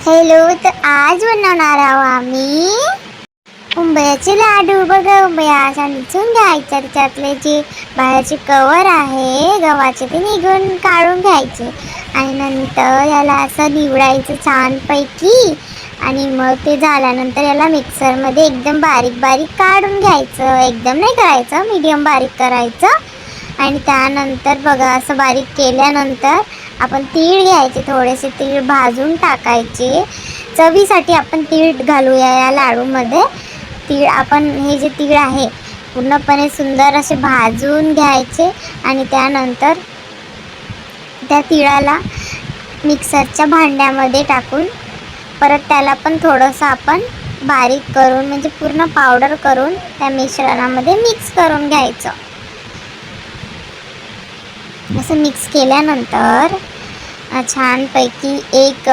Hello, तर आज बनवणार आहोत आम्ही उंबऱ्याचे लाडू। बघा, उंबऱ्या अशा निचून घ्यायच्या, त्याच्यातले जे बाहेरचे कवर आहे गव्हाचे ते निघून काढून घ्यायचे आणि नंतर याला असं निवडायचं छानपैकी आणि मग ते झाल्यानंतर याला मिक्सरमध्ये एकदम बारीक बारीक काढून घ्यायचं। एकदम नाही करायचं, मीडियम बारीक करायचं। आणि त्यानंतर बघा असं बारीक केल्यानंतर आपण तीळ घ्यायचे, थोडेसे तीळ भाजून टाकायचे। चवीसाठी आपण तीळ घालूया या लाडूमध्ये। तीळ आपण हे जे तीळ आहे पूर्णपणे सुंदर असे भाजून घ्यायचे आणि त्यानंतर त्या तिळाला मिक्सरच्या भांड्यामध्ये टाकून परत त्याला पण थोडंसं आपण बारीक करून म्हणजे पूर्ण पावडर करून त्या मिश्रणामध्ये मिक्स करून घ्यायचं। असं मिक्स केल्यानंतर छानपैकी एक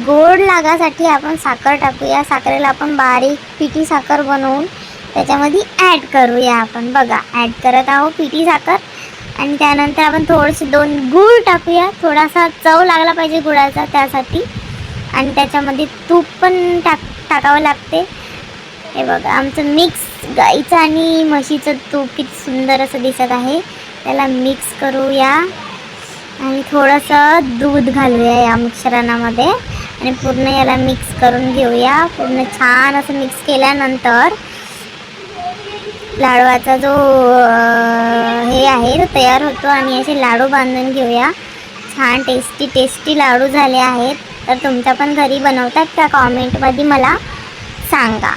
गोड लागासाठी आपण साखर टाकूया। साखरेला आपण बारीक पिठी साखर बनवून त्याच्यामध्ये ॲड करूया। आपण बघा ॲड करत आहोत पिठी साखर आणि त्यानंतर आपण थोडेसे 2 गूळ टाकूया। थोडासा चव लागला पाहिजे गुळाचा त्यासाठी आणि त्याच्यामध्ये तूप पण टाकावं लागते। हे बघा आमचं मिक्स गाईचं आणि म्हशीचं तूप किती सुंदर असं दिसत आहे। त्याला मिक्स करूया आणि थोडंसं दूध घालूया या मिश्रणामध्ये आणि पूर्ण याला मिक्स करून घेऊया। पूर्ण छान असं मिक्स केल्यानंतर लाडवाचा जो हे आहे तो तयार होतो आणि असे लाडू बांधून घेऊया। छान टेस्टी लाडू झाले आहेत। तर तुमच्या पण घरी बनवतात का? कॉमेंटमध्ये मला सांगा।